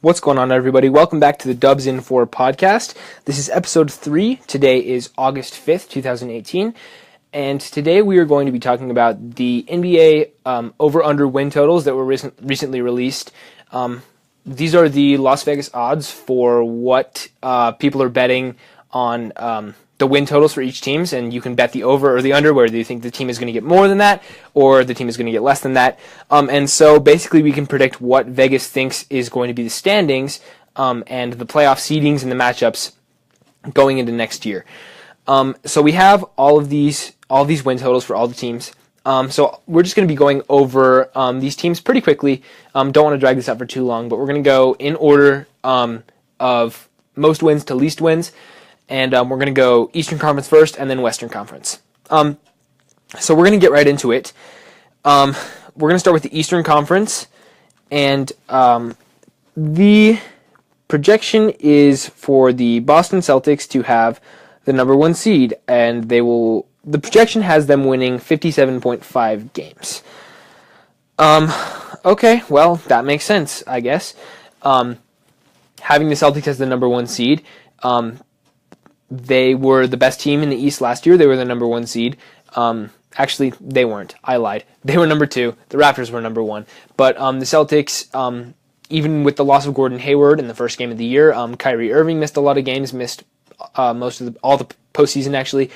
What's going on, everybody? Welcome back to the DubsIn4 Podcast. This is episode 3. Today is August 5th, 2018. And today we are going to be talking about the NBA over-under win totals that were recently released. These are the Las Vegas odds for what people are betting on the win totals for each teams, and you can bet the over or the under, whether you think the team is going to get more than that or the team is going to get less than that. And so basically we can predict what Vegas thinks is going to be the standings and the playoff seedings and the matchups going into next year. So we have all of these win totals for all the teams. So we're just going to be going over these teams pretty quickly. Don't want to drag this out for too long, but we're going to go in order of most wins to least wins. And we're going to go Eastern Conference first and then Western Conference. So we're going to get right into it. We're going to start with the Eastern Conference. And the projection is for the Boston Celtics to have the number 1 seed. And the projection has them winning 57.5 games. Okay, well, that makes sense, I guess. Having the Celtics as the number 1 seed, they were the best team in the East last year. They were the number 1 seed. Actually, they weren't. I lied. They were number 2. The Raptors were number 1. But the Celtics, even with the loss of Gordon Hayward in the first game of the year, Kyrie Irving missed a lot of games, missed all the postseason, actually.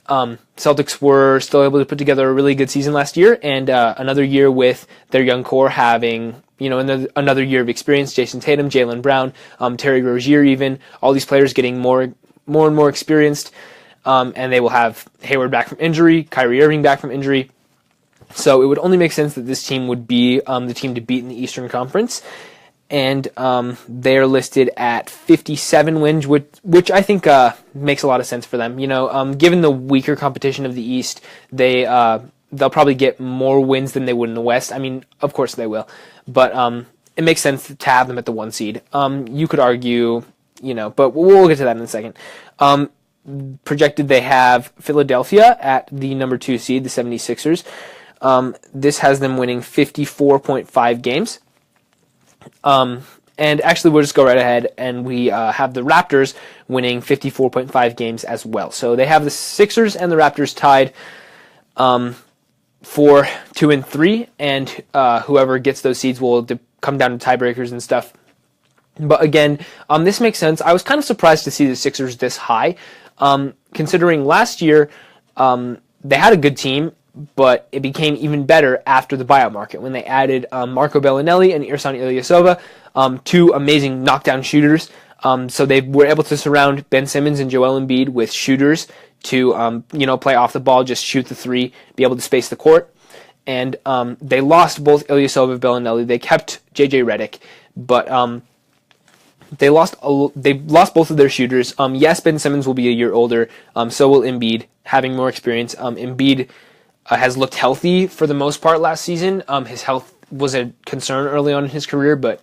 Celtics were still able to put together a really good season last year, and another year with their young core having, another year of experience. Jason Tatum, Jaylen Brown, Terry Rozier, even all these players getting more and more experienced, and they will have Hayward back from injury, Kyrie Irving back from injury. So it would only make sense that this team would be the team to beat in the Eastern Conference, and they're listed at 57 wins, which I think makes a lot of sense for them. Given the weaker competition of the East, they'll probably get more wins than they would in the West. I mean, of course they will, but it makes sense to have them at the 1 seed. You could argue, but we'll get to that in a second. Projected they have Philadelphia at the number 2 seed, the 76ers. This has them winning 54.5 games. And actually, we'll just go right ahead, and we have the Raptors winning 54.5 games as well. So they have the Sixers and the Raptors tied for 2 and 3, and whoever gets those seeds will come down to tiebreakers and stuff. But again, this makes sense. I was kind of surprised to see the Sixers this high, considering last year they had a good team, but it became even better after the buyout market when they added Marco Bellinelli and Ersan Ilyasova, 2 amazing knockdown shooters. So they were able to surround Ben Simmons and Joel Embiid with shooters to play off the ball, just shoot the 3, be able to space the court. And they lost both Ilyasova and Bellinelli. They kept JJ Redick, but they lost both of their shooters. Yes, Ben Simmons will be a year older. So will Embiid, having more experience. Embiid has looked healthy for the most part last season. His health was a concern early on in his career, but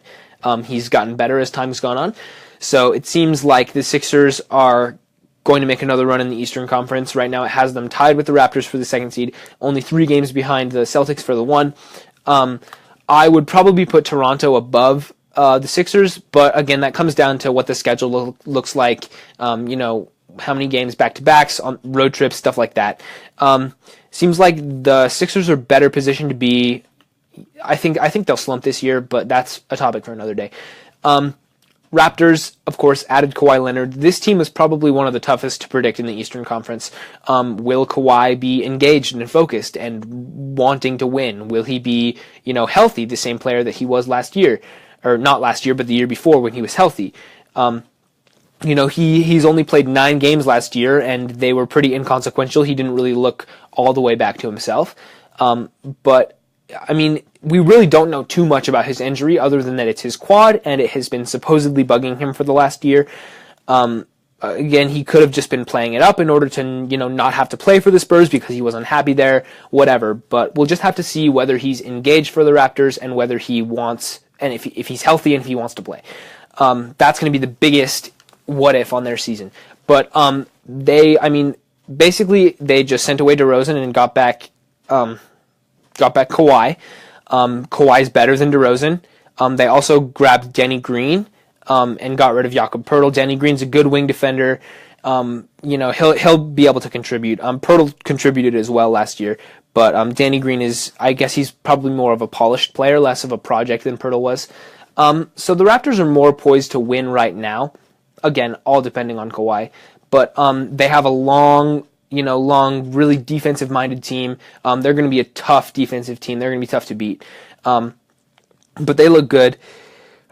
he's gotten better as time has gone on. So it seems like the Sixers are going to make another run in the Eastern Conference. Right now it has them tied with the Raptors for the 2nd seed, only 3 games behind the Celtics for the 1. I would probably put Toronto above the Sixers, but again, that comes down to what the schedule looks like, how many games back-to-backs, on road trips, stuff like that. Seems like the Sixers are better positioned to be, I think they'll slump this year, but that's a topic for another day. Raptors, of course, added Kawhi Leonard. This team is probably one of the toughest to predict in the Eastern Conference. Will Kawhi be engaged and focused and wanting to win? Will he be, healthy, the same player that he was last year? Or not last year, but the year before when he was healthy. He's only played 9 games last year, and they were pretty inconsequential. He didn't really look all the way back to himself. But, I mean, we really don't know too much about his injury, other than that it's his quad, and it has been supposedly bugging him for the last year. Again, he could have just been playing it up in order to, not have to play for the Spurs because he was unhappy there, whatever. But we'll just have to see whether he's engaged for the Raptors and whether he wants, and if he's healthy and if he wants to play. That's going to be the biggest what if on their season. But basically they just sent away DeRozan and got back Kawhi. Kawhi's better than DeRozan. They also grabbed Denny Green and got rid of Jakob Poeltl. Denny Green's a good wing defender. He'll be able to contribute. Poeltl contributed as well last year, but Danny Green I guess he's probably more of a polished player, less of a project than Poeltl was. So the Raptors are more poised to win right now. Again, all depending on Kawhi, but they have a long, really defensive-minded team. They're going to be a tough defensive team. They're going to be tough to beat, but they look good.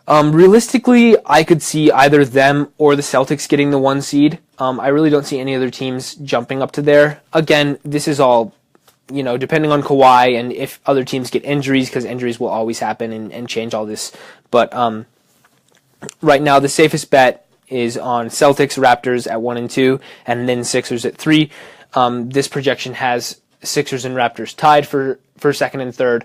Realistically, I could see either them or the Celtics getting the 1 seed. I really don't see any other teams jumping up to there. Again, this is all, depending on Kawhi and if other teams get injuries, because injuries will always happen and change all this. But right now, the safest bet is on Celtics, Raptors at 1 and 2, and then Sixers at 3. This projection has Sixers and Raptors tied for second and third.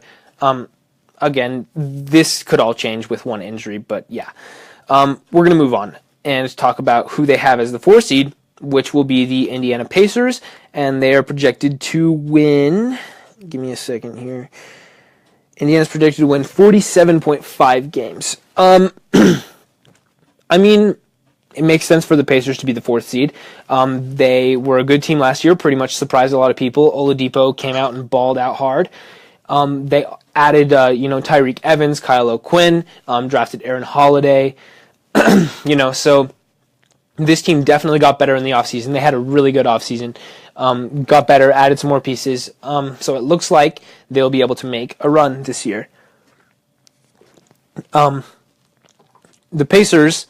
Again, this could all change with one injury, but yeah. We're going to move on and talk about who they have as the 4 seed, which will be the Indiana Pacers, and they are projected to win. Give me a second here. Indiana's projected to win 47.5 games. I mean, it makes sense for the Pacers to be the 4th seed. They were a good team last year, pretty much surprised a lot of people. Oladipo came out and balled out hard. They added, Tyreek Evans, Kyle O'Quinn, drafted Aaron Holiday. So this team definitely got better in the offseason. They had a really good offseason. Got better, added some more pieces. So it looks like they'll be able to make a run this year. The Pacers,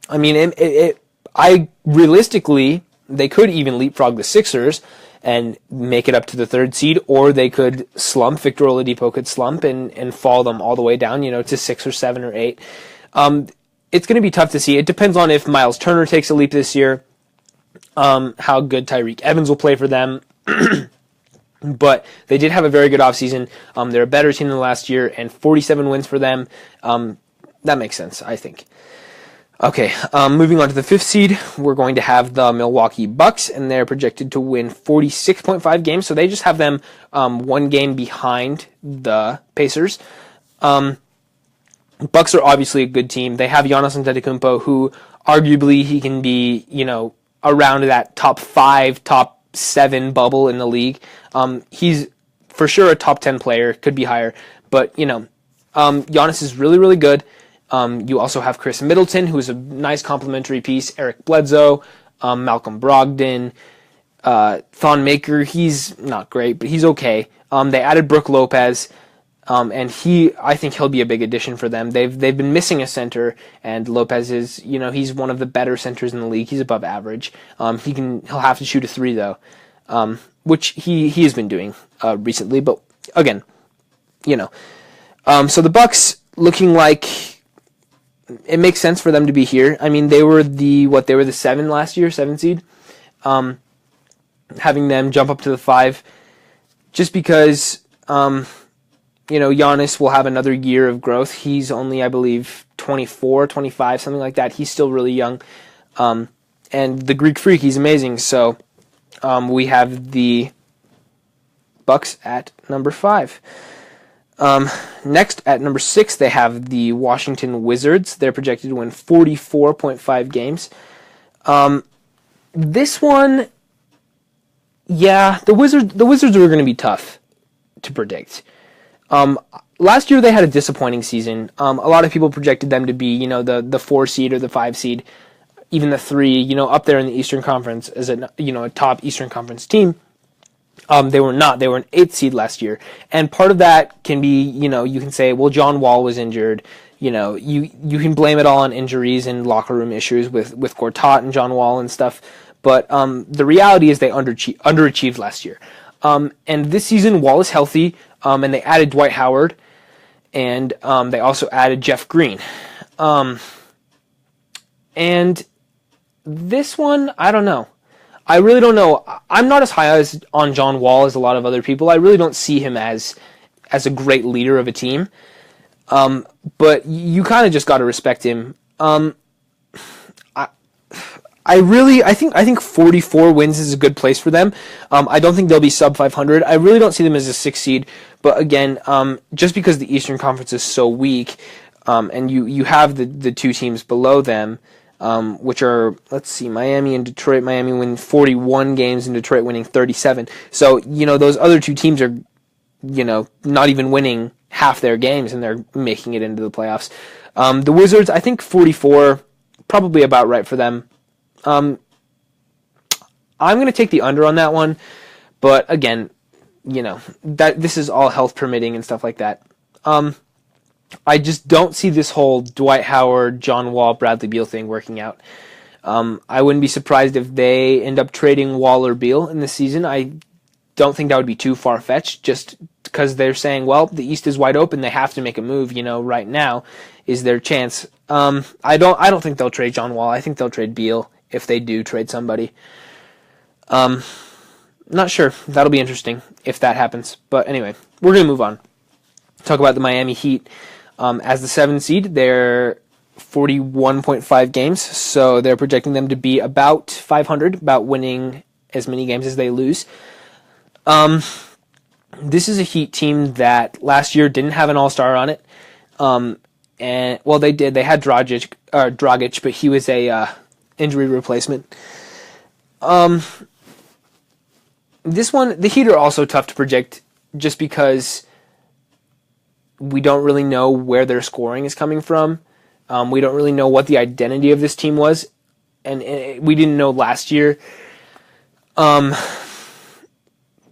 I mean, realistically, they could even leapfrog the Sixers and make it up to the 3rd seed, or they could slump. Victor Oladipo could slump and fall them all the way down, to 6 or 7 or 8. It's going to be tough to see. It depends on if Miles Turner takes a leap this year, how good Tyreek Evans will play for them. But they did have a very good offseason. They're a better team than last year, and 47 wins for them. That makes sense, I think. Okay, moving on to the 5th seed, we're going to have the Milwaukee Bucks, and they're projected to win 46.5 games, so they just have them 1 game behind the Pacers. Bucks are obviously a good team. They have Giannis Antetokounmpo, who arguably he can be, around that top 5, top 7 bubble in the league. He's for sure a top 10 player, could be higher, but, Giannis is really, really good. You also have Chris Middleton, who is a nice complementary piece. Eric Bledsoe, Malcolm Brogdon, Thon Maker. He's not great, but he's okay. They added Brook Lopez, and I think he'll be a big addition for them. They've been missing a center, and Lopez is, he's one of the better centers in the league. He's above average. He'll have to shoot a 3 though, which he has been doing recently. But again, so the Bucks looking like. It makes sense for them to be here. I mean, they were the 7 last year, 7 seed. Having them jump up to the 5, just because, Giannis will have another year of growth. He's only, I believe, 24, 25, something like that. He's still really young. And the Greek Freak, he's amazing. So we have the Bucks at number 5. Next, at number 6, they have the Washington Wizards. They're projected to win 44.5 games. This one, yeah, the Wizards are going to be tough to predict. Last year they had a disappointing season. A lot of people projected them to be, the 4 seed or the 5 seed, even the 3, up there in the Eastern Conference as a top Eastern Conference team. They were not. They were an 8th seed last year. And part of that can be, you can say, well, John Wall was injured. You can blame it all on injuries and locker room issues with Gortat and John Wall and stuff. But the reality is they underachieved last year. And this season, Wall is healthy, and they added Dwight Howard, and they also added Jeff Green. And this one, I don't know. I really don't know. I'm not as high on John Wall as a lot of other people. I really don't see him as a great leader of a team. But you kind of just got to respect him. I I think 44 wins is a good place for them. I don't think they'll be sub 500. I really don't see them as a 6 seed. But again, just because the Eastern Conference is so weak, and you have the two teams below them, which are, let's see, Miami and Detroit. Miami win 41 games and Detroit winning 37. So, those other two teams are, not even winning half their games and they're making it into the playoffs. The Wizards, I think 44, probably about right for them. I'm going to take the under on that one, but again, that this is all health permitting and stuff like that. I just don't see this whole Dwight Howard, John Wall, Bradley Beal thing working out. I wouldn't be surprised if they end up trading Wall or Beal in this season. I don't think that would be too far-fetched, just because they're saying, well, the East is wide open, they have to make a move, right now is their chance. I don't think they'll trade John Wall. I think they'll trade Beal if they do trade somebody. Not sure. That'll be interesting if that happens. But anyway, we're going to move on. Talk about the Miami Heat. As the 7 seed, they're 41.5 games, so they're projecting them to be about 500, about winning as many games as they lose. This is a Heat team that last year didn't have an all-star on it. And well, they did. They had Dragic, but he was a injury replacement. This one, the Heat are also tough to predict just because we don't really know where their scoring is coming from. We don't really know what the identity of this team was, and we didn't know last year.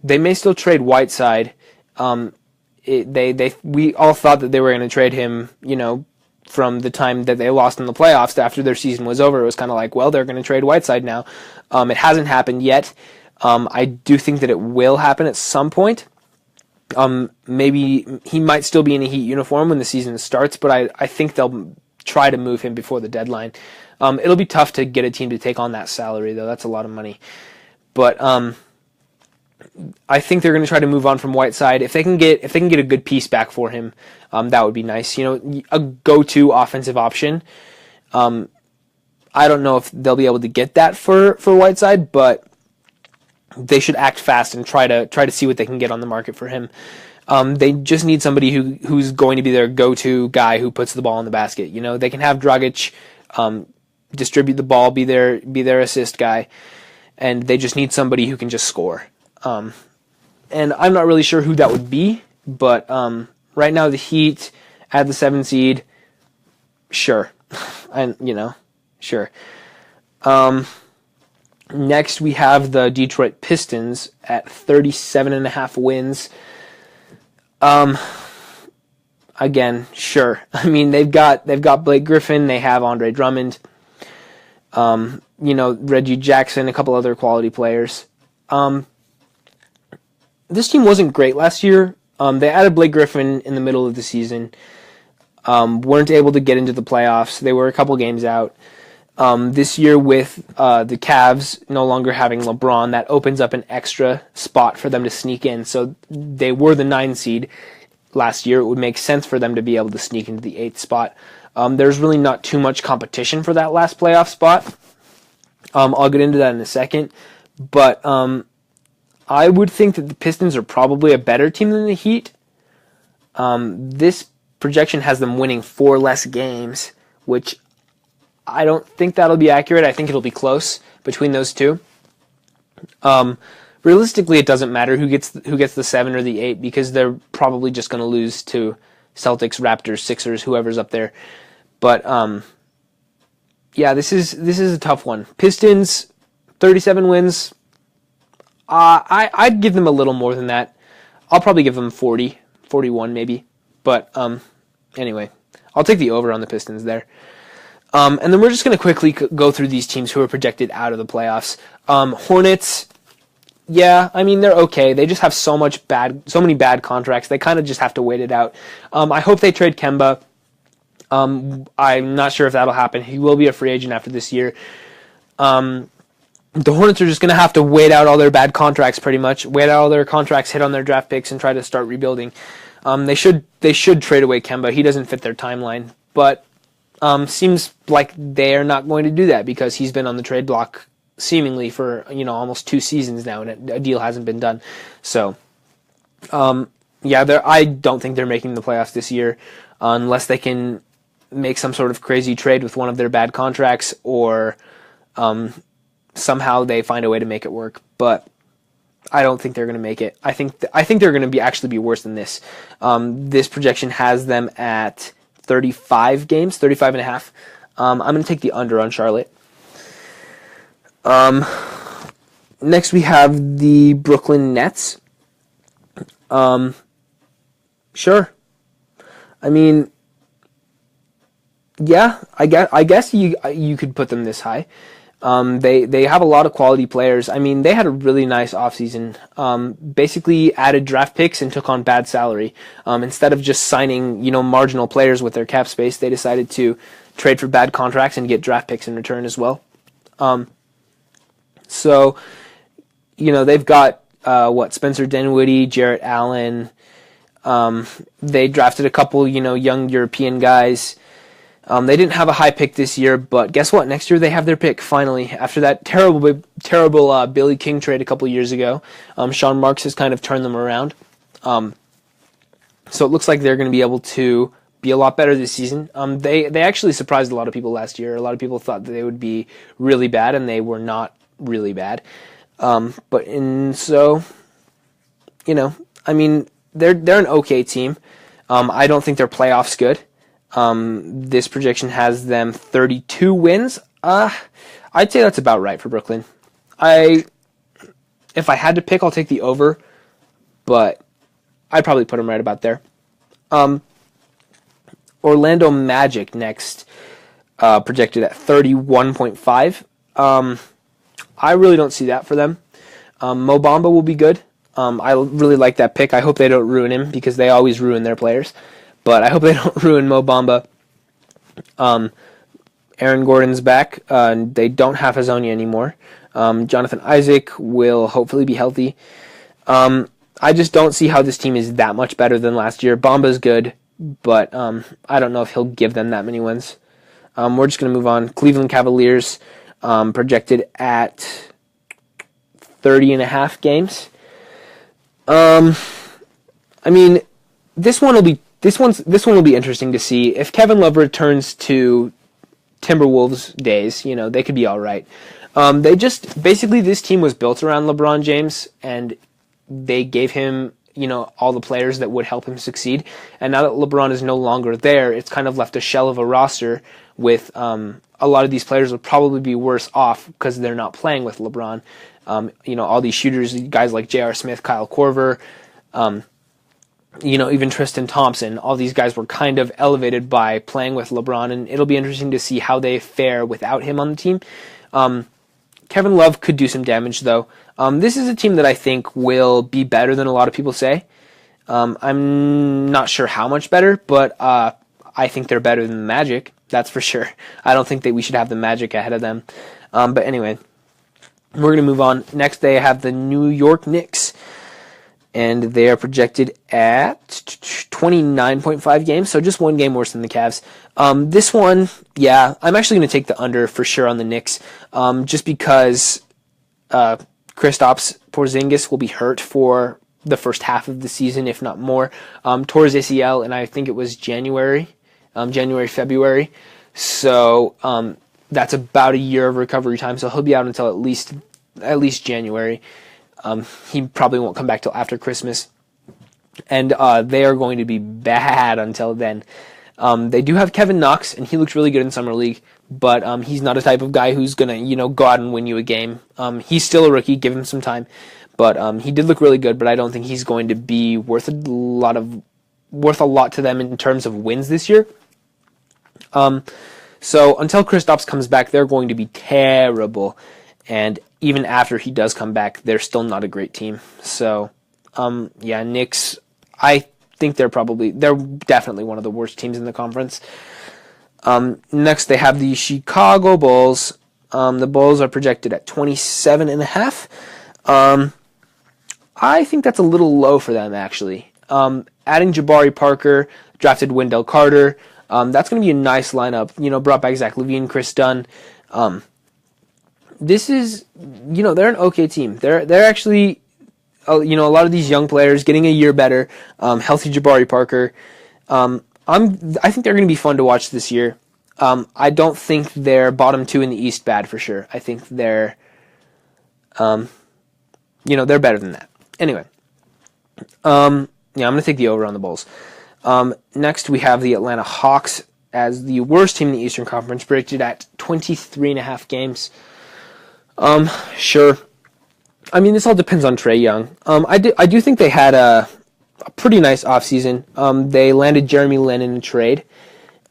They may still trade Whiteside. We all thought that they were going to trade him, from the time that they lost in the playoffs after their season was over. It was kind of like, well, they're going to trade Whiteside now. It hasn't happened yet. I do think that it will happen at some point. Maybe he might still be in a Heat uniform when the season starts, but I think they'll try to move him before the deadline. It'll be tough to get a team to take on that salary, though. That's a lot of money. But I think they're going to try to move on from Whiteside. If they can get a good piece back for him, that would be nice. A go-to offensive option. I don't know if they'll be able to get that for Whiteside, but they should act fast and try to see what they can get on the market for him. They just need somebody who's going to be their go-to guy who puts the ball in the basket. They can have Dragic distribute the ball, be their assist guy, and they just need somebody who can just score. And I'm not really sure who that would be, but right now the Heat at the 7 seed, sure, and sure. Next we have the Detroit Pistons at 37.5 wins. Again, sure. I mean, they've got Blake Griffin, they have Andre Drummond, Reggie Jackson, a couple other quality players. This team wasn't great last year. They added Blake Griffin in the middle of the season. Weren't able to get into the playoffs. They were a couple games out. This year with the Cavs no longer having LeBron, that opens up an extra spot for them to sneak in. So they were the 9 seed last year. It would make sense for them to be able to sneak into the 8th spot. There's really not too much competition for that last playoff spot. I'll get into that in a second. But I would think that the Pistons are probably a better team than the Heat. This projection has them winning 4 less games, which I don't think that'll be accurate. I think it'll be close between those two. Realistically, it doesn't matter who gets the 7 or the 8 because they're probably just going to lose to Celtics, Raptors, Sixers, whoever's up there. But yeah, this is a tough one. Pistons, 37 wins. I'd give them a little more than that. I'll probably give them 40, 41 maybe. But anyway, I'll take the over on the Pistons there. And then we're just going to quickly go through these teams who are projected out of the playoffs. Hornets, yeah, I mean, they're okay. They just have so many bad contracts. They kind of just have to wait it out. I hope they trade Kemba. I'm not sure if that'll happen. He will be a free agent after this year. The Hornets are just going to have to wait out all their bad contracts, pretty much. Wait out all their contracts, hit on their draft picks, and try to start rebuilding. They should trade away Kemba. He doesn't fit their timeline. But Seems like they're not going to do that because he's been on the trade block seemingly for almost 2 seasons now, and a deal hasn't been done. So, I don't think they're making the playoffs this year unless they can make some sort of crazy trade with one of their bad contracts, or somehow they find a way to make it work. But I don't think they're going to make it. I think they're going to actually be worse than this. This projection has them at 35 games, 35 and a half. I'm going to take the under on Charlotte. Next we have the Brooklyn Nets. Sure. I mean, yeah, I guess you could put them this high. They have a lot of quality players. I mean, they had a really nice offseason. Basically added draft picks and took on bad salary. Instead of just signing, marginal players with their cap space, they decided to trade for bad contracts and get draft picks in return as well. So, they've got Spencer Dinwiddie, Jarrett Allen. They drafted a couple, young European guys. They didn't have a high pick this year, but guess what? Next year they have their pick, finally. After that terrible Billy King trade a couple years ago, Sean Marks has kind of turned them around. So it looks like they're going to be able to be a lot better this season. They actually surprised a lot of people last year. A lot of people thought that they would be really bad, and they were not really bad. I mean, they're an okay team. I don't think their playoffs good. This projection has them 32 wins. I'd say that's about right for Brooklyn. If I had to pick, I'll take the over, but I'd probably put them right about there. Orlando Magic next, projected at 31.5. I really don't see that for them. Mo Bamba will be good. I really like that pick. I hope they don't ruin him because they always ruin their players. But I hope they don't ruin Mo Bamba. Aaron Gordon's back. They don't have Hazonia anymore. Jonathan Isaac will hopefully be healthy. I just don't see how this team is that much better than last year. Bamba's good, but I don't know if he'll give them that many wins. We're just going to move on. Cleveland Cavaliers, projected at 30 and a half games. I mean, this one will be interesting to see. If Kevin Love returns to Timberwolves days, they could be all right. This team was built around LeBron James, and they gave him, all the players that would help him succeed. And now that LeBron is no longer there, it's kind of left a shell of a roster with a lot of these players would probably be worse off because they're not playing with LeBron. All these shooters, guys like J.R. Smith, Kyle Korver, even Tristan Thompson, all these guys were kind of elevated by playing with LeBron, and it'll be interesting to see how they fare without him on the team. Kevin Love could do some damage, though. This is a team that I think will be better than a lot of people say. I'm not sure how much better, but I think they're better than the Magic, that's for sure. I don't think that we should have the Magic ahead of them. But anyway, we're going to move on. Next, they have the New York Knicks, and they are projected at 29.5 games, so just one game worse than the Cavs. This one, I'm actually going to take the under for sure on the Knicks, just because Kristaps Porzingis will be hurt for the first half of the season, if not more. Tore his ACL, and I think it was February. So that's about a year of recovery time, so he'll be out until at least January. He probably won't come back till after Christmas. And they are going to be bad until then. They do have Kevin Knox, and he looks really good in Summer League, but he's not a type of guy who's going to, go out and win you a game. He's still a rookie, give him some time. But he did look really good, but I don't think he's going to be worth a lot to them in terms of wins this year. So until Kristaps comes back, they're going to be terrible. And even after he does come back, they're still not a great team. So, Knicks, I think they're definitely one of the worst teams in the conference. Next, they have the Chicago Bulls. The Bulls are projected at 27.5. I think that's a little low for them, actually. Adding Jabari Parker, drafted Wendell Carter. That's going to be a nice lineup. Brought back Zach LaVine, Chris Dunn. This is, they're an okay team. They're actually, a lot of these young players getting a year better. Healthy Jabari Parker. I think they're going to be fun to watch this year. I don't think they're bottom 2 in the East bad for sure. I think they're, they're better than that. Anyway, I'm going to take the over on the Bulls. Next, we have the Atlanta Hawks as the worst team in the Eastern Conference, predicted at 23.5 games. Sure. I mean, this all depends on Trae Young. I do think they had a pretty nice offseason. They landed Jeremy Lin in a trade,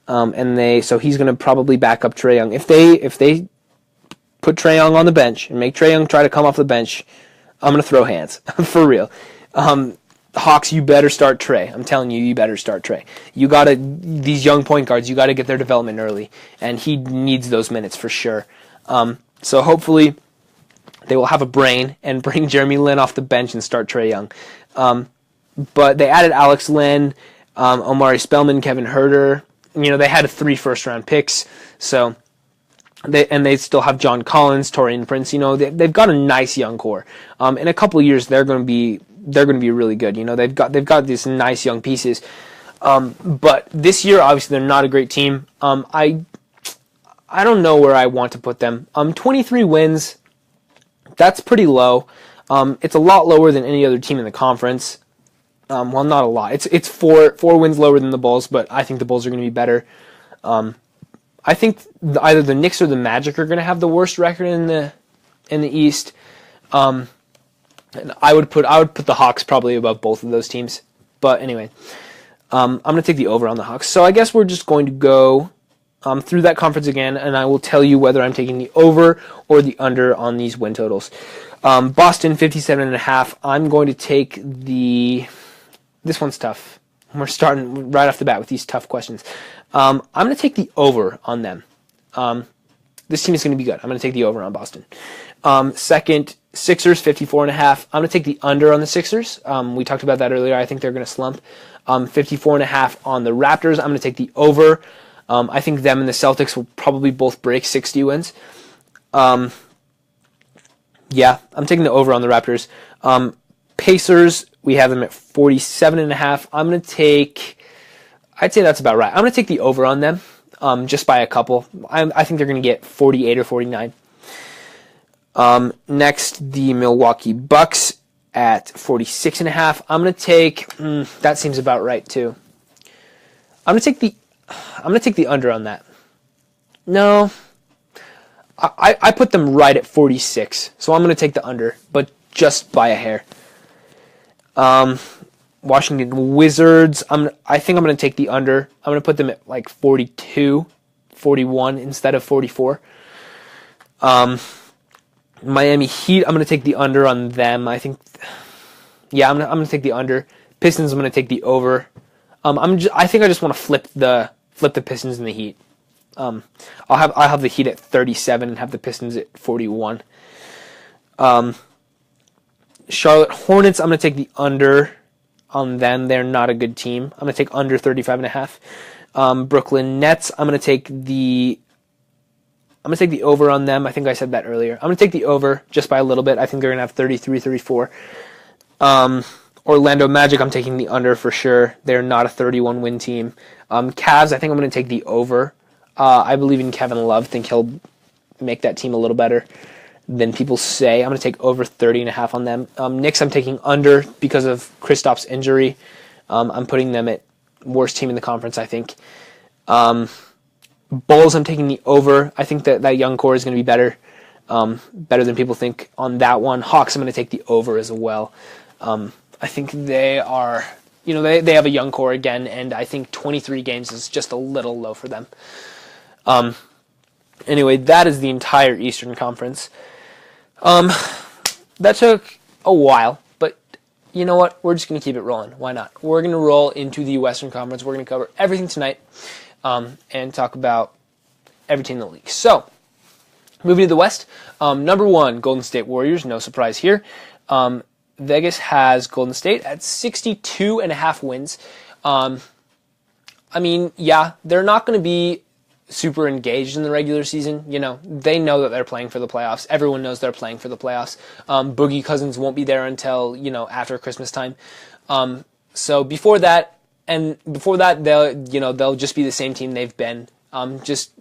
so he's going to probably back up Trae Young. If they put Trae Young on the bench and make Trae Young try to come off the bench, I'm going to throw hands for real. Hawks, you better start Trae. I'm telling you, you better start Trae. These young point guards, you got to get their development early, and he needs those minutes for sure. So hopefully they will have a brain and bring Jeremy Lin off the bench and start Trae Young. But they added Alex Len, Omari Spellman, Kevin Huerter. They had 3 first-round picks, so they still have John Collins, Taurean Prince. They've got a nice young core. In a couple of years, they're going to be really good. They've got these nice young pieces. But this year, obviously, they're not a great team. I don't know where I want to put them. 23 wins, that's pretty low. It's a lot lower than any other team in the conference. Well, not a lot. It's four wins lower than the Bulls, but I think the Bulls are going to be better. I think either the Knicks or the Magic are going to have the worst record in the East. And I would put the Hawks probably above both of those teams. But anyway, I'm going to take the over on the Hawks. So I guess we're just going to go through that conference again, and I will tell you whether I'm taking the over or the under on these win totals. Boston 57.5. I'm going to take this one's tough. We're starting right off the bat with these tough questions. I'm going to take the over on them. This team is going to be good. I'm going to take the over on Boston. Second, Sixers 54.5. I'm going to take the under on the Sixers. We talked about that earlier. I think they're going to slump. 54.5 on the Raptors. I'm going to take the over. I think them and the Celtics will probably both break 60 wins. Yeah, I'm taking the over on the Raptors. Pacers, we have them at 47.5. I'm going to take, I'd say that's about right. I'm going to take the over on them, just by a couple. I think they're going to get 48 or 49. Next, the Milwaukee Bucks at 46.5. I'm going to take, that seems about right too. I'm going to take the under on that. No, I put them right at 46, so I'm going to take the under, but just by a hair. Washington Wizards, I think I'm going to take the under. I'm going to put them at like 42, 41 instead of 44. Miami Heat, I'm going to take the under on them. I think, yeah, I'm going to take the under. Pistons, I'm going to take the over. I think I just want to flip the Pistons and the Heat. I'll have the Heat at 37 and have the Pistons at 41. Charlotte Hornets, I'm going to take the under on them. They're not a good team. I'm going to take under 35.5. Brooklyn Nets, I'm going to take the over on them. I think I said that earlier. I'm going to take the over just by a little bit. I think they're going to have 33, 34. Orlando Magic, I'm taking the under for sure. They're not a 31-win team. Cavs, I think I'm going to take the over. I believe in Kevin Love. Think he'll make that team a little better than people say. I'm going to take over 30.5 on them. Knicks, I'm taking under because of Kristaps' injury. I'm putting them at worst team in the conference, I think. Bulls, I'm taking the over. I think that young core is going to be better than people think on that one. Hawks, I'm going to take the over as well. I think they are, they have a young core again, and I think 23 games is just a little low for them. Anyway, that is the entire Eastern Conference. That took a while, but you know what? We're just going to keep it rolling. Why not? We're going to roll into the Western Conference. We're going to cover everything tonight and talk about everything in the league. So, moving to the West, number 1, Golden State Warriors. No surprise here. Vegas has Golden State at 62.5 wins. I mean, yeah, they're not going to be super engaged in the regular season. They know that they're playing for the playoffs. Everyone knows they're playing for the playoffs. Boogie Cousins won't be there until, after Christmas time. So before that, they'll just be the same team they've been. Just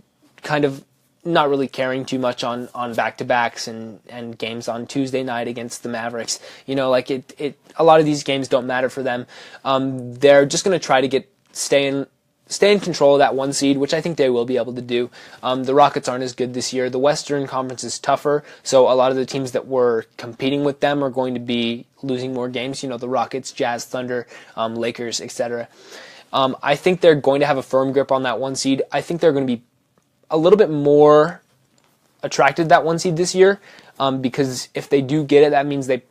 kind of not really caring too much on back-to-backs and games on Tuesday night against the Mavericks. A lot of these games don't matter for them. They're just going to try to stay in control of that 1 seed, which I think they will be able to do. The Rockets aren't as good this year. The Western Conference is tougher, so a lot of the teams that were competing with them are going to be losing more games. The Rockets, Jazz, Thunder, Lakers, etc. I think they're going to have a firm grip on that 1 seed. I think they're going to be a little bit more attracted to that 1 seed this year, because if they do get it, that means they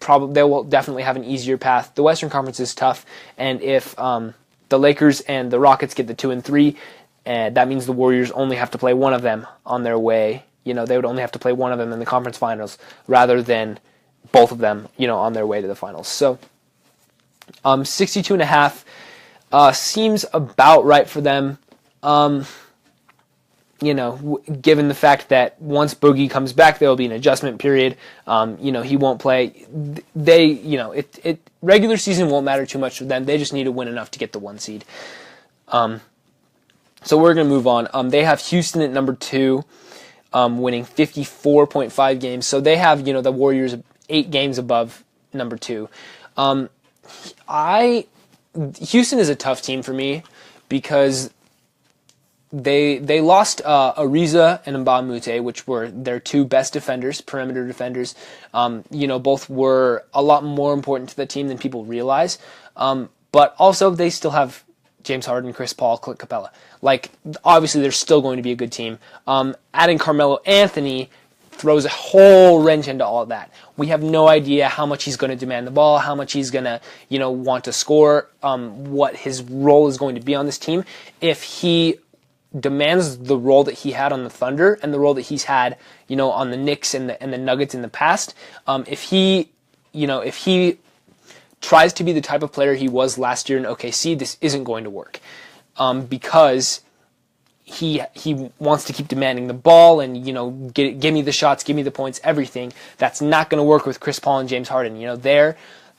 will definitely have an easier path. The Western Conference is tough, and if the Lakers and the Rockets get the 2 and 3, that means the Warriors only have to play one of them on their way. They would only have to play one of them in the conference finals rather than both of them, on their way to the finals. So 62.5 seems about right for them. Given the fact that once Boogie comes back, there will be an adjustment period. He won't play. Regular season won't matter too much for them. They just need to win enough to get the 1 seed. So we're going to move on. They have Houston at number 2, winning 54.5 games. So they have, the Warriors 8 games above number 2. Houston is a tough team for me because they lost Ariza and Mbamute, which were their 2 best defenders, perimeter defenders. Both were a lot more important to the team than people realize. But also they still have James Harden, Chris Paul, Clint Capella. Obviously they're still going to be a good team. Adding Carmelo Anthony throws a whole wrench into all of that. We have no idea how much he's going to demand the ball, how much he's going to, want to score, what his role is going to be on this team. If he demands the role that he had on the Thunder and the role that he's had, on the Knicks and the Nuggets in the past, if he tries to be the type of player he was last year in OKC, this isn't going to work, because he wants to keep demanding the ball and give me the shots, give me the points, everything. That's not going to work with Chris Paul and James Harden.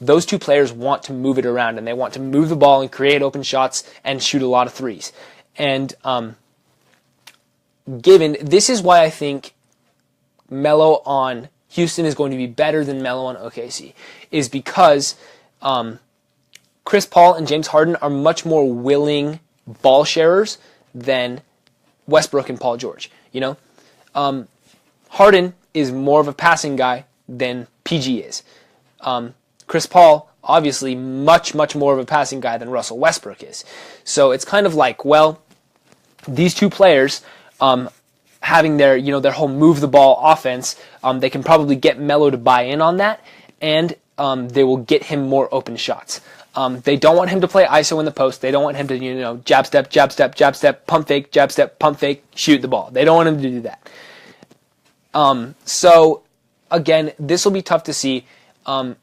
Those 2 players want to move it around and they want to move the ball and create open shots and shoot a lot of threes. And this is why I think Melo on Houston is going to be better than Melo on OKC, is because Chris Paul and James Harden are much more willing ball sharers than Westbrook and Paul George. Harden is more of a passing guy than PG is. Chris Paul, obviously, much more of a passing guy than Russell Westbrook is. So it's kind of like, well, these 2 players, having their whole move the ball offense, they can probably get Melo to buy in on that, and they will get him more open shots. They don't want him to play ISO in the post. They don't want him to, jab step, pump fake, jab step, pump fake, shoot the ball. They don't want him to do that. So again, this will be tough to see.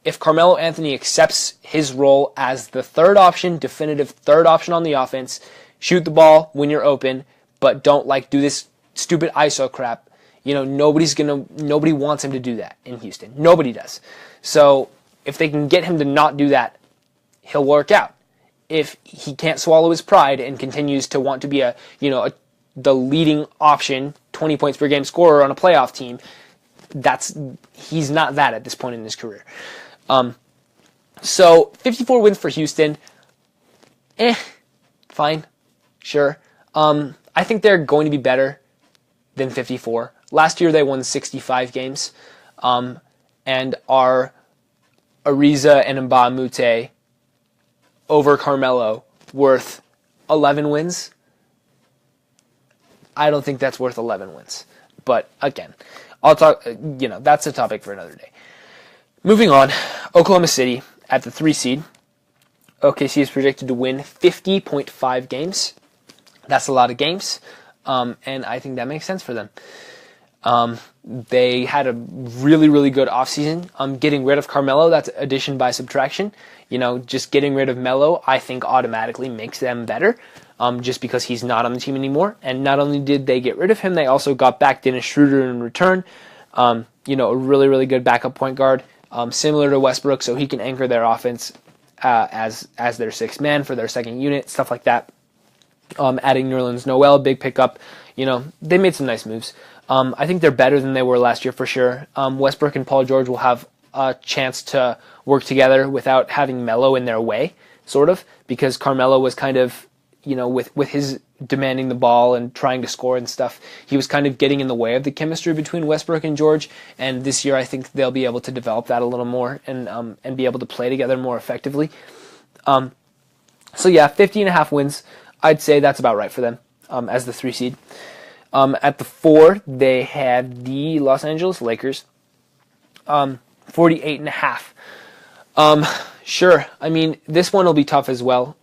If Carmelo Anthony accepts his role as the definitive third option on the offense, shoot the ball when you're open, but don't do this stupid ISO crap. Nobody wants him to do that in Houston. Nobody does. So if they can get him to not do that, he'll work out. If he can't swallow his pride and continues to want to be the leading option, 20 points per game scorer on a playoff team, he's not that at this point in his career. So 54 wins for Houston. Fine, sure. I think they're going to be better than 54. Last year they won 65 games, and are Ariza and Mbamute over Carmelo worth 11 wins? I don't think that's worth 11 wins. But again, I'll talk, that's a topic for another day. Moving on, Oklahoma City at the 3 seed. OKC is projected to win 50.5 games. That's a lot of games, and I think that makes sense for them. They had a really, really good offseason. Getting rid of Carmelo, that's addition by subtraction. Just getting rid of Melo, I think automatically makes them better. just because he's not on the team anymore. And not only did they get rid of him, they also got back Dennis Schroeder in return. A really, really good backup point guard, similar to Westbrook, so he can anchor their offense as their sixth man for their second unit, stuff like that. Adding Nerlens Noel, big pickup. They made some nice moves. I think they're better than they were last year for sure. Westbrook and Paul George will have a chance to work together without having Melo in their way, sort of, because Carmelo was kind of, with his demanding the ball and trying to score and stuff, he was kind of getting in the way of the chemistry between Westbrook and George. And this year, I think they'll be able to develop that a little more and be able to play together more effectively. 50.5 wins. I'd say that's about right for them as the 3 seed. At the 4, they have the Los Angeles Lakers. 48.5. Sure. I mean, this one will be tough as well.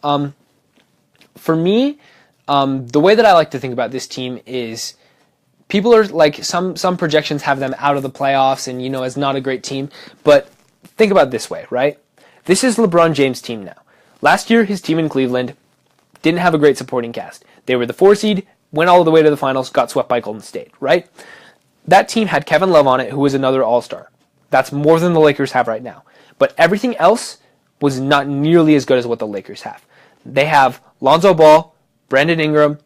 For me, the way that I like to think about this team is people are like, some projections have them out of the playoffs and, as not a great team. But think about it this way, right? This is LeBron James' team now. Last year, his team in Cleveland didn't have a great supporting cast. They were the 4 seed, went all the way to the finals, got swept by Golden State, right? That team had Kevin Love on it, who was another all-star. That's more than the Lakers have right now. But everything else was not nearly as good as what the Lakers have. They have Lonzo Ball, Brandon Ingram,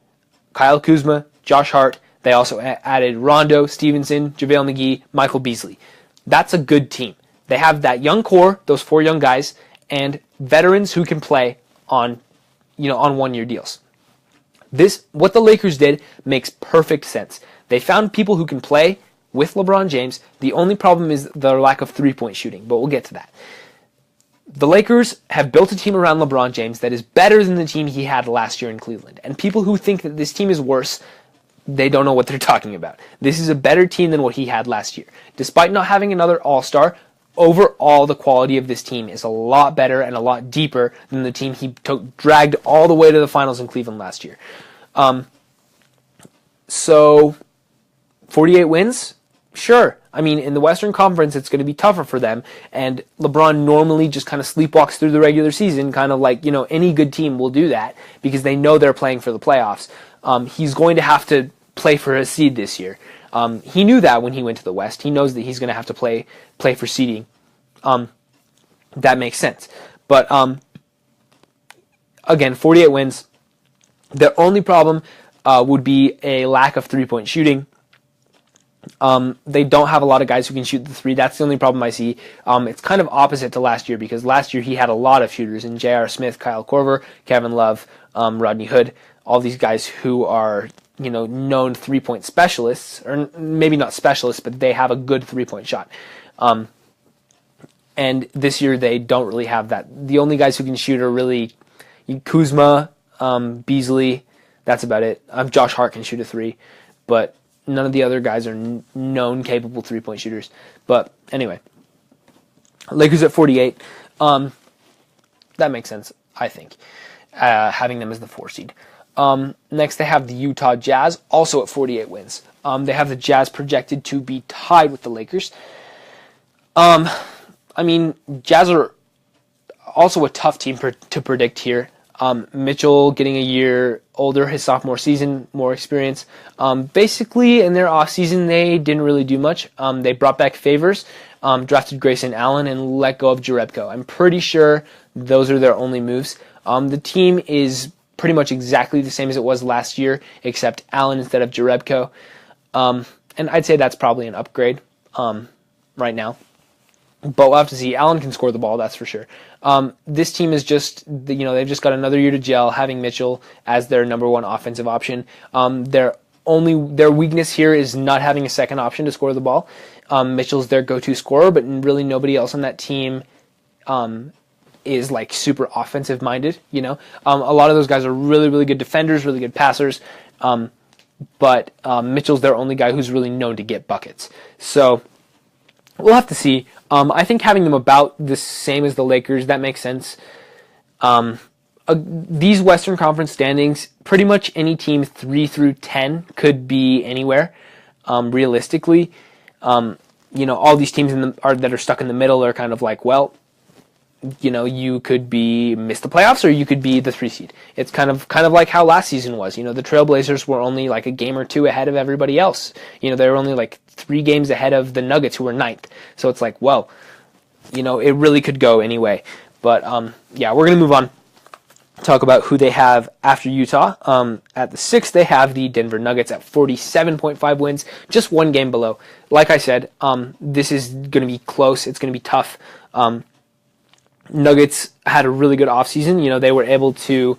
Kyle Kuzma, Josh Hart. They also added Rondo, Stevenson, JaVale McGee, Michael Beasley. That's a good team. They have that young core, those 4 young guys, and veterans who can play on 1-year deals. What the Lakers did makes perfect sense. They found people who can play with LeBron James. The only problem is their lack of 3-point shooting, but we'll get to that. The Lakers have built a team around LeBron James that is better than the team he had last year in Cleveland. And people who think that this team is worse, they don't know what they're talking about. This is a better team than what he had last year. Despite not having another all-star, overall, the quality of this team is a lot better and a lot deeper than the team he dragged all the way to the finals in Cleveland last year. So, 48 wins? Sure. I mean, in the Western Conference, it's going to be tougher for them, and LeBron normally just kind of sleepwalks through the regular season, kind of like, any good team will do that, because they know they're playing for the playoffs. He's going to have to play for a seed this year. He knew that when he went to the West. He knows that he's going to have to play for seeding. That makes sense. But again, 48 wins. The only problem would be a lack of 3-point shooting. They don't have a lot of guys who can shoot the 3. That's the only problem I see. It's kind of opposite to last year, because last year he had a lot of shooters in J.R. Smith, Kyle Korver, Kevin Love, Rodney Hood, all these guys who are known 3-point specialists, or maybe not specialists, but they have a good 3-point shot. And this year they don't really have that. The only guys who can shoot are really Kuzma, Beasley. That's about it. Josh Hart can shoot a 3, but none of the other guys are known capable 3-point shooters. But anyway, Lakers at 48. That makes sense, I think, having them as the 4 seed. Next, they have the Utah Jazz, also at 48 wins. They have the Jazz projected to be tied with the Lakers. Jazz are also a tough team to predict here. Mitchell getting a year older, his sophomore season, more experience. Basically, in their offseason, they didn't really do much. They brought back Favors, drafted Grayson Allen, and let go of Jerebko. I'm pretty sure those are their only moves. The team is pretty much exactly the same as it was last year, except Allen instead of Jerebko. And I'd say that's probably an upgrade right now. But we'll have to see. Allen can score the ball, that's for sure. This team is just, they've just got another year to gel, having Mitchell as their number 1 offensive option. Their weakness here is not having a second option to score the ball. Mitchell's their go-to scorer, but really nobody else on that team is like super offensive minded. A lot of those guys are really, really good defenders, really good passers. But Mitchell's their only guy who's really known to get buckets. So we'll have to see. I think having them about the same as the Lakers, that makes sense. These Western Conference standings, pretty much any team 3 through 10 could be anywhere, realistically. All these teams that are stuck in the middle are kind of like, well, you could miss the playoffs or you could be the 3 seed. It's kind of like how last season was. The Trailblazers were only like a game or two ahead of everybody else. They were only like 3 games ahead of the Nuggets, who were 9th. So it's like, well, it really could go anyway. But yeah, we're going to move on. Talk about who they have after Utah. At the 6th, they have the Denver Nuggets at 47.5 wins, just 1 game below. Like I said, this is going to be close. It's going to be tough. Nuggets had a really good offseason. They were able to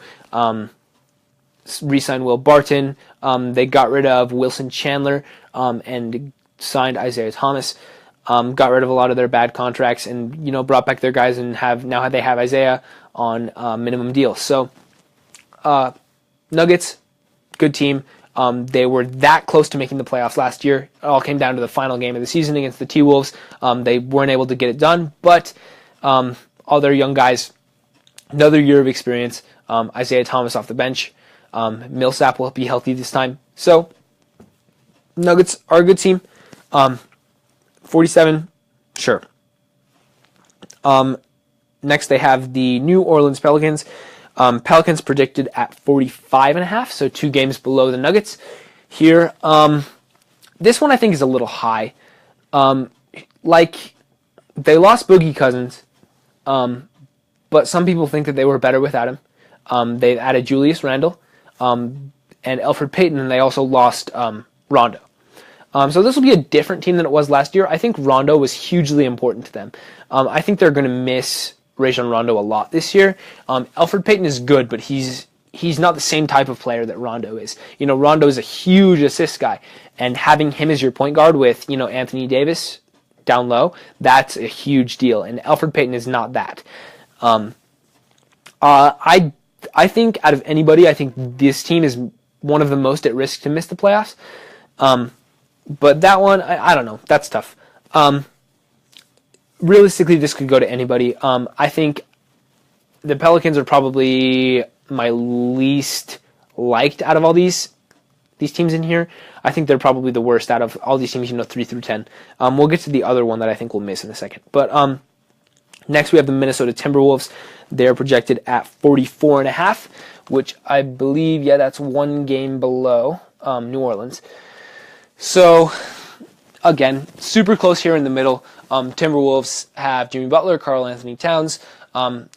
re-sign Will Barton. They got rid of Wilson Chandler and signed Isaiah Thomas. Got rid of a lot of their bad contracts and brought back their guys and they have Isaiah on minimum deals. So Nuggets, good team. They were that close to making the playoffs last year. It all came down to the final game of the season against the T-Wolves. They weren't able to get it done, but all their young guys, another year of experience. Isaiah Thomas off the bench. Millsap will be healthy this time. So Nuggets are a good team. 47, sure. Next, they have the New Orleans Pelicans. Pelicans predicted at 45.5, so 2 games below the Nuggets. Here, this one I think is a little high. They lost Boogie Cousins, but some people think that they were better without him. They've added Julius Randle and Elfrid Payton, and they also lost Rondo. So this will be a different team than it was last year. I think Rondo was hugely important to them. I think they're going to miss Rajon Rondo a lot this year. Elfrid Payton is good, but he's not the same type of player that Rondo is. Rondo is a huge assist guy, and having him as your point guard with Anthony Davis down low, that's a huge deal. And Elfrid Payton is not that. I think out of anybody, I think this team is one of the most at risk to miss the playoffs. But that one, I don't know. That's tough. Realistically, this could go to anybody. I think the Pelicans are probably my least liked out of all these teams in here. I think they're probably the worst out of all these teams, 3 through 10. We'll get to the other one that I think we'll miss in a second. But next we have the Minnesota Timberwolves. They're projected at 44.5, which I believe, that's 1 game below New Orleans. So, again, super close here in the middle. Timberwolves have Jimmy Butler, Karl Anthony Towns.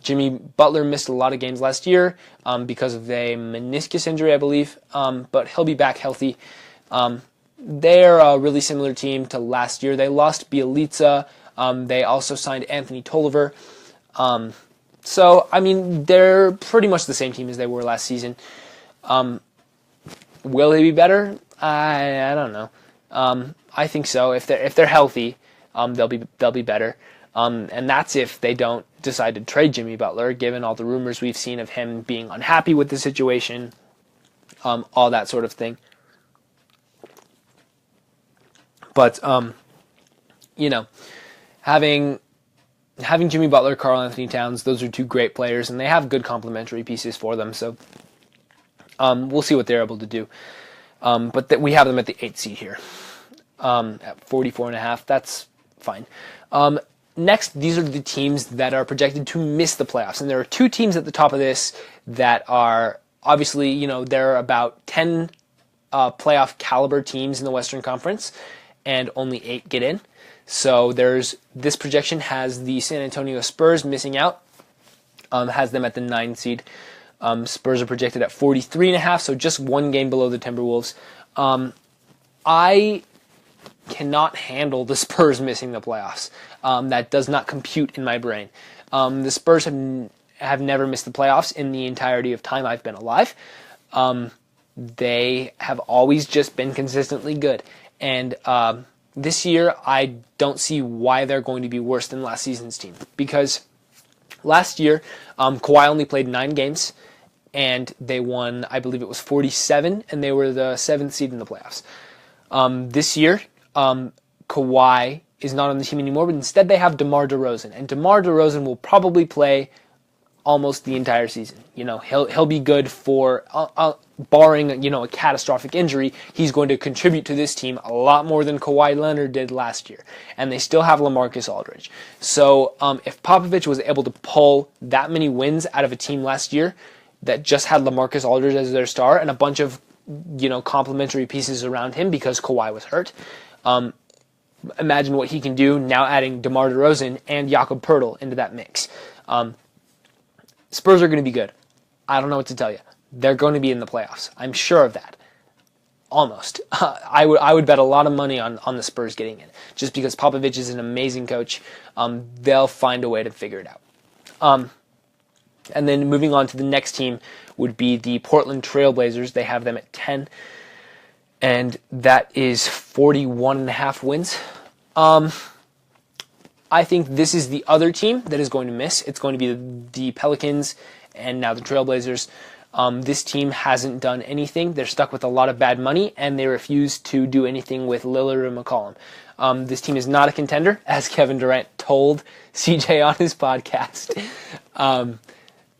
Jimmy Butler missed a lot of games last year because of a meniscus injury, I believe, but he'll be back healthy. They're a really similar team to last year. They lost Bielitsa. They also signed Anthony Tolliver. So, they're pretty much the same team as they were last season. Will they be better? I don't know. I think so. If they're healthy, they'll be better. And that's if they don't decide to trade Jimmy Butler, given all the rumors we've seen of him being unhappy with the situation, all that sort of thing. But having Jimmy Butler, Karl Anthony Towns, those are 2 great players, and they have good complementary pieces for them. So we'll see what they're able to do. But we have them at the 8th seed here at 44.5. That's fine. Next, these are the teams that are projected to miss the playoffs. And there are 2 teams at the top of this that are obviously, there are about 10 playoff caliber teams in the Western Conference, and only 8 get in. So this projection has the San Antonio Spurs missing out, has them at the 9th seed. Spurs are projected at 43.5, so just 1 game below the Timberwolves. I cannot handle the Spurs missing the playoffs. That does not compute in my brain. The Spurs have never missed the playoffs in the entirety of time I've been alive. They have always just been consistently good. And this year, I don't see why they're going to be worse than last season's team. Because last year, Kawhi only played 9 games, and they won, I believe it was 47, and they were the 7th seed in the playoffs. This year, Kawhi is not on the team anymore, but instead they have DeMar DeRozan. And DeMar DeRozan will probably play almost the entire season. He'll be good for, barring, a catastrophic injury, he's going to contribute to this team a lot more than Kawhi Leonard did last year. And they still have LaMarcus Aldridge. So if Popovich was able to pull that many wins out of a team last year that just had LaMarcus Aldridge as their star and a bunch of, complementary pieces around him because Kawhi was hurt, imagine what he can do now adding DeMar DeRozan and Jakob Poeltl into that mix. Spurs are going to be good. I don't know what to tell you. They're going to be in the playoffs. I'm sure of that. Almost. I would bet a lot of money on the Spurs getting in, just because Popovich is an amazing coach. They'll find a way to figure it out. And then moving on to the next team would be the Portland Trail Blazers. They have them at 10, and that is 41.5 wins. I think this is the other team that is going to miss. It's going to be the Pelicans and now the Trailblazers. This team hasn't done anything. They're stuck with a lot of bad money, and they refuse to do anything with Lillard and McCollum. This team is not a contender, as Kevin Durant told CJ on his podcast.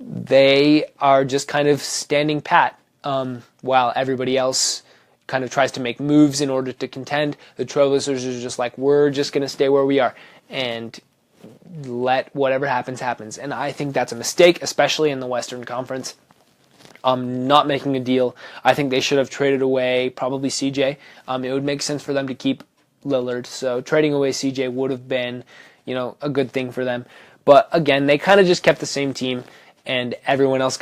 They are just kind of standing pat while everybody else kind of tries to make moves in order to contend. The Trailblazers are just like, we're just going to stay where we are and let whatever happens, happens. And I think that's a mistake, especially in the Western Conference. Not making a deal. I think they should have traded away probably CJ. It would make sense for them to keep Lillard. So trading away CJ would have been, a good thing for them. But again, they kind of just kept the same team, and everyone else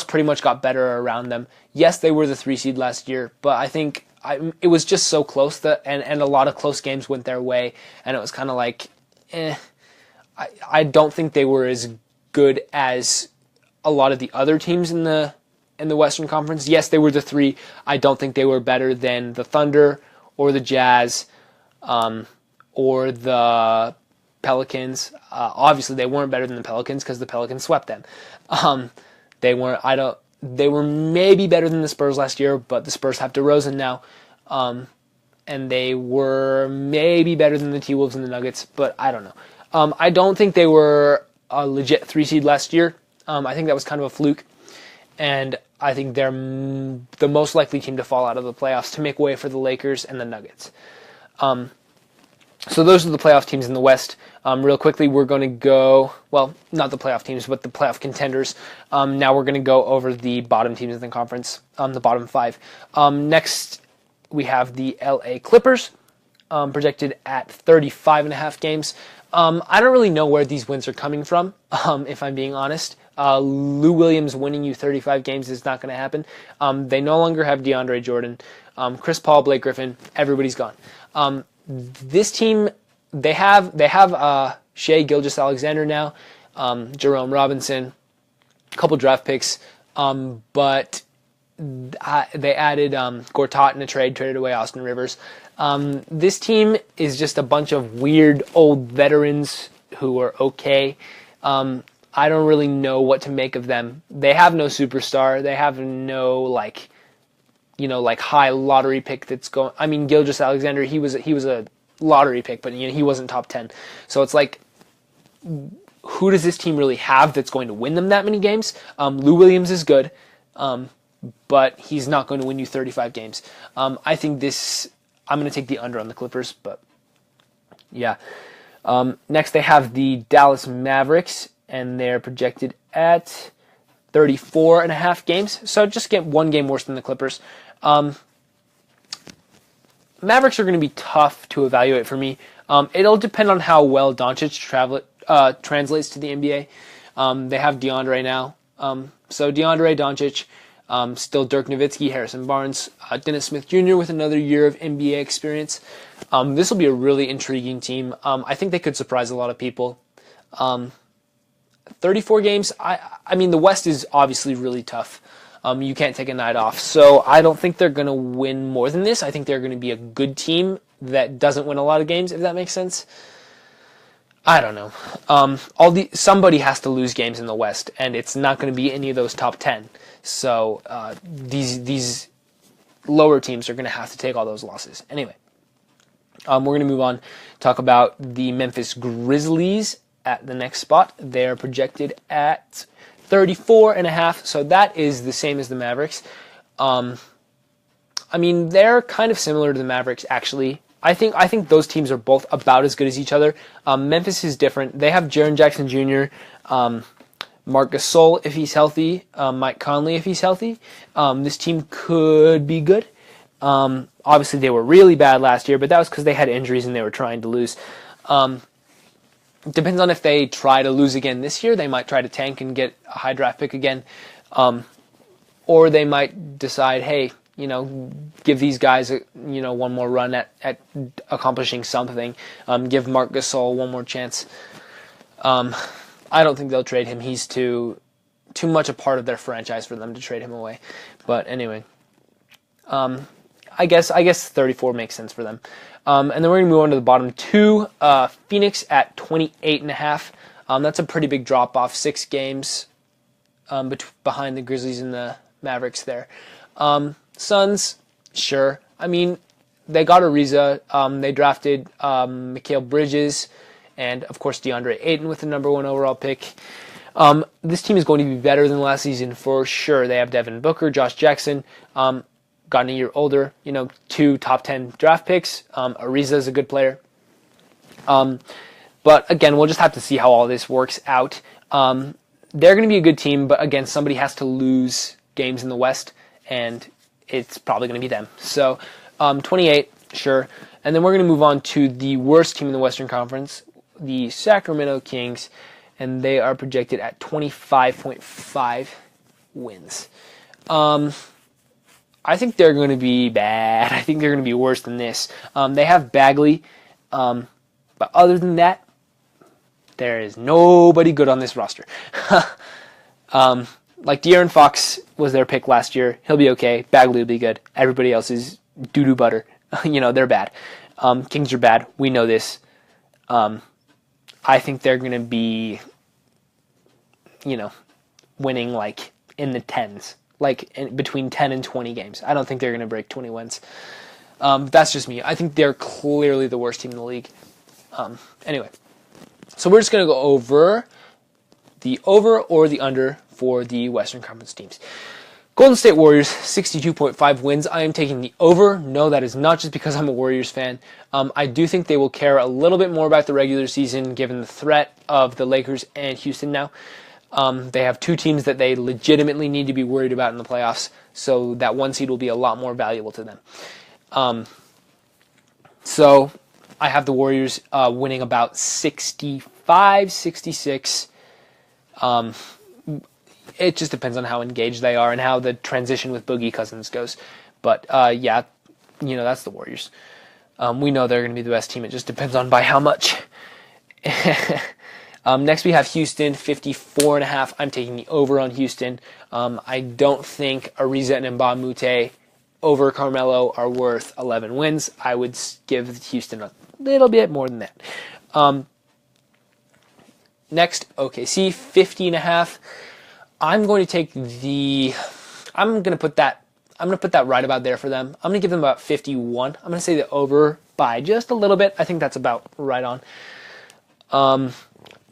pretty much got better around them. Yes, they were the 3 seed last year, but I think it was just so close and a lot of close games went their way, and it was kind of like, I don't think they were as good as a lot of the other teams in the Western Conference. Yes, they were the 3. I don't think they were better than the Thunder or the Jazz or the Pelicans. Obviously, they weren't better than the Pelicans because the Pelicans swept them. They were maybe better than the Spurs last year, but the Spurs have DeRozan now. And they were maybe better than the T-Wolves and the Nuggets, but I don't know. I don't think they were a legit 3 seed last year. I think that was kind of a fluke. And I think they're the most likely team to fall out of the playoffs to make way for the Lakers and the Nuggets. So those are the playoff teams in the West. Real quickly, we're going to go, well, not the playoff teams, but the playoff contenders. Now we're going to go over the bottom teams in the conference, the bottom 5. Next, we have the LA Clippers, projected at 35.5 games. I don't really know where these wins are coming from, if I'm being honest. Lou Williams winning you 35 games is not going to happen. They no longer have DeAndre Jordan. Chris Paul, Blake Griffin, everybody's gone. This team, they have Shai Gilgeous-Alexander now, Jerome Robinson, a couple draft picks, but they added Gortat in a traded away Austin Rivers. This team is just a bunch of weird old veterans who are okay. I don't really know what to make of them. They have no superstar. They have no high lottery pick that's going. I mean, Gilgeous-Alexander, he was a lottery pick, but he wasn't top 10. So it's like, who does this team really have that's going to win them that many games? Lou Williams is good, but he's not going to win you 35 games. I think I'm going to take the under on the Clippers, but yeah. Next, they have the Dallas Mavericks, and they're projected at 34.5 games. So just get one game worse than the Clippers. Mavericks are going to be tough to evaluate for me. It'll depend on how well Doncic translates to the NBA. They have DeAndre now. So DeAndre, Doncic, still Dirk Nowitzki, Harrison Barnes, Dennis Smith Jr. with another year of NBA experience. This will be a really intriguing team. I think they could surprise a lot of people. 34 games, I mean, the West is obviously really tough. You can't take a night off. So I don't think they're going to win more than this. I think they're going to be a good team that doesn't win a lot of games, if that makes sense. I don't know. Somebody has to lose games in the West, and it's not going to be any of those top 10. So these lower teams are going to have to take all those losses. Anyway, we're going to move on, talk about the Memphis Grizzlies. at the next spot. They're projected at 34.5, so that is the same as the Mavericks. I mean, they're kind of similar to the Mavericks, actually. I think those teams are both about as good as each other. Memphis is different. They have Jaren Jackson Jr., Marc Gasol if he's healthy, Mike Conley if he's healthy. This team could be good. Obviously, they were really bad last year, but that was because they had injuries and they were trying to lose. Depends on if they try to lose again this year. They might try to tank and get a high draft pick again. Or they might decide, hey, give these guys, one more run at accomplishing something. Give Marc Gasol one more chance. I don't think they'll trade him. He's too much a part of their franchise for them to trade him away. But anyway, I guess 34 makes sense for them. And then we're going to move on to the bottom two. Phoenix at 28.5. That's a pretty big drop off. 6 games behind the Grizzlies and the Mavericks there. Suns, sure. I mean, they got Ariza. They drafted Mikal Bridges and, of course, DeAndre Ayton with the number 1 overall pick. This team is going to be better than last season for sure. They have Devin Booker, Josh Jackson, gotten a year older, 2 top 10 draft picks. Ariza is a good player. But again, we'll just have to see how all this works out. They're going to be a good team, but again, somebody has to lose games in the West, and it's probably going to be them. So 28, sure. And then we're going to move on to the worst team in the Western Conference, the Sacramento Kings, and they are projected at 25.5 wins. I think they're going to be bad. I think they're going to be worse than this. They have Bagley, but other than that, there is nobody good on this roster. Like De'Aaron Fox was their pick last year. He'll be okay. Bagley will be good. Everybody else is doo-doo butter. They're bad. Kings are bad. We know this. I think they're going to be, winning like in the 10s, like between 10 and 20 games. I don't think they're going to break 20 wins. That's just me. I think they're clearly the worst team in the league. Anyway, so we're just going to go over the over or the under for the Western Conference teams. Golden State Warriors, 62.5 wins. I am taking the over. No, that is not just because I'm a Warriors fan. I do think they will care a little bit more about the regular season given the threat of the Lakers and Houston now. They have 2 teams that they legitimately need to be worried about in the playoffs, so that 1 seed will be a lot more valuable to them. So I have the Warriors winning about 65, 66. It just depends on how engaged they are and how the transition with Boogie Cousins goes. But, that's the Warriors. We know they're going to be the best team. It just depends on by how much. Next, we have Houston, 54.5. I'm taking the over on Houston. I don't think Ariza and Mbah Moute over Carmelo are worth 11 wins. I would give Houston a little bit more than that. Next, OKC, 50.5. I'm going to put that right about there for them. I'm going to give them about 51. I'm going to say the over by just a little bit. I think that's about right on.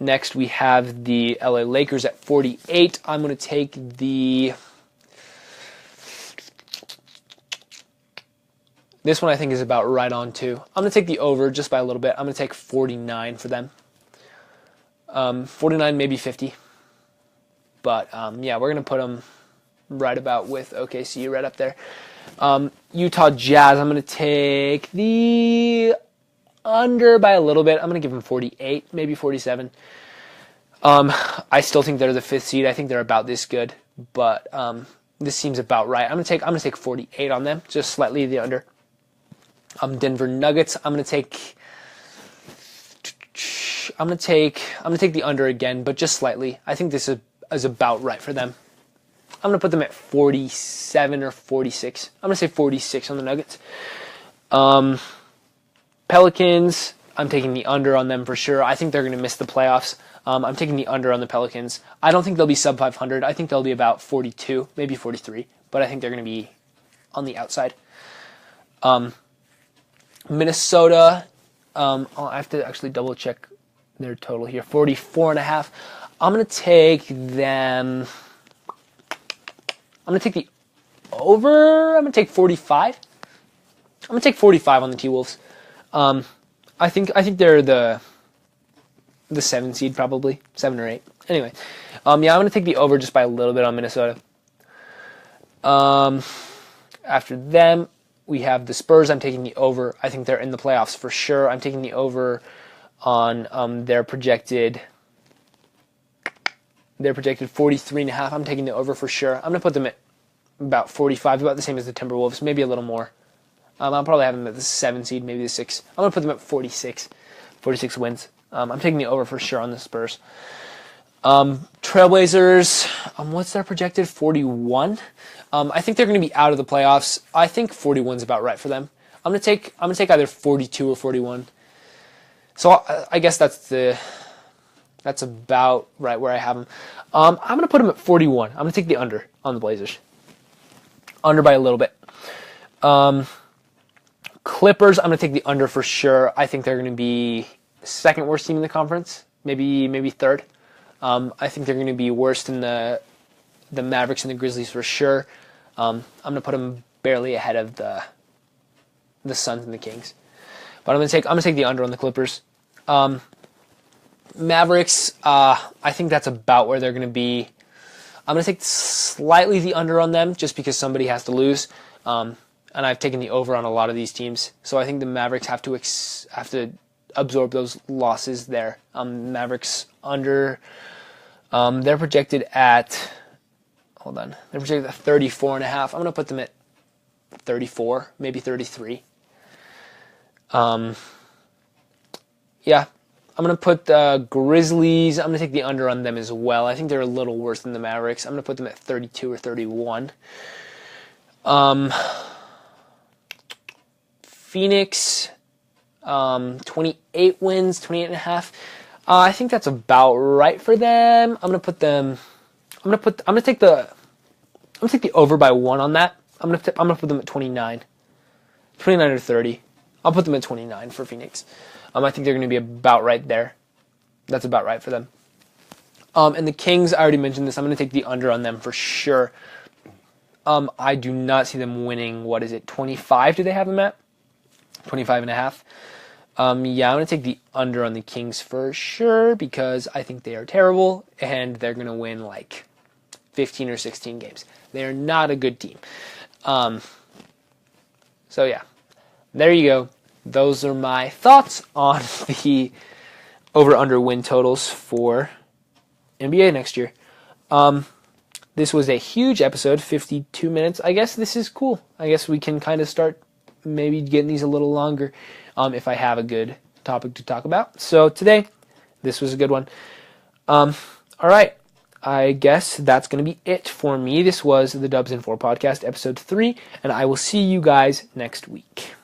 Next, we have the LA Lakers at 48. I'm going to take this one I think is about right on too. I'm going to take the over just by a little bit. I'm going to take 49 for them. 49, maybe 50. But, we're going to put them right about with OKC, right up there. Utah Jazz, I'm going to take the under by a little bit. I'm going to give them 48, maybe 47. I still think they're the 5th seed. I think they're about this good. But this seems about right. I'm going to take 48 on them, just slightly the under. Denver Nuggets, I'm going to take the under again, but just slightly. I think this is about right for them. I'm going to put them at 47 or 46. I'm going to say 46 on the Nuggets. Pelicans, I'm taking the under on them for sure. I think they're going to miss the playoffs. I'm taking the under on the Pelicans. I don't think they'll be sub 500. I think they'll be about 42, maybe 43, but I think they're going to be on the outside. Minnesota, I have to actually double check their total here, 44.5. I'm going to take them. I'm going to take the over. I'm going to take 45. I'm going to take 45 on the T-Wolves. I think they're the 7 seed, probably 7 or 8. Anyway, I'm going to take the over just by a little bit on Minnesota. After them, we have the Spurs. I'm taking the over. I think they're in the playoffs for sure. I'm taking the over on their projected 43.5. I'm taking the over for sure. I'm going to put them at about 45, about the same as the Timberwolves, maybe a little more. I'll probably have them at the 7 seed, maybe the 6. I'm going to put them at 46 wins. I'm taking the over for sure on the Spurs. Trailblazers, what's their projected? 41. I think they're going to be out of the playoffs. I think 41 is about right for them. I'm going to take either 42 or 41. So I guess that's about right where I have them. I'm going to put them at 41. I'm going to take the under on the Blazers. Under by a little bit. Clippers, I'm going to take the under for sure. I think they're going to be second worst team in the conference, maybe third. I think they're going to be worse than the Mavericks and the Grizzlies for sure. I'm going to put them barely ahead of the Suns and the Kings. But I'm going to take the under on the Clippers. Mavericks, I think that's about where they're going to be. I'm going to take slightly the under on them just because somebody has to lose. And I've taken the over on a lot of these teams. So I think the Mavericks have to absorb those losses there. Mavericks under, they're projected at, they're projected at 34.5. I'm going to put them at 34, maybe 33. Yeah, I'm going to put the Grizzlies, I'm going to take the under on them as well. I think they're a little worse than the Mavericks. I'm going to put them at 32 or 31. Phoenix, 28 wins, 28.5. I think that's about right for them. I'm gonna take the over by 1 on that. I'm gonna put them at 29 or 30. I'll put them at 29 for Phoenix. I think they're gonna be about right there. That's about right for them. And the Kings, I already mentioned this. I'm gonna take the under on them for sure. I do not see them winning. 25? Do they have them at 25.5? I'm going to take the under on the Kings for sure because I think they are terrible and they're going to win like 15 or 16 games. They are not a good team. So yeah, there you go. Those are my thoughts on the over-under win totals for NBA next year. This was a huge episode, 52 minutes. I guess this is cool. I guess we can kind of start maybe getting these a little longer if I have a good topic to talk about. So today, this was a good one. All right. I guess that's going to be it for me. This was the DubsIn4 Podcast, episode 3, and I will see you guys next week.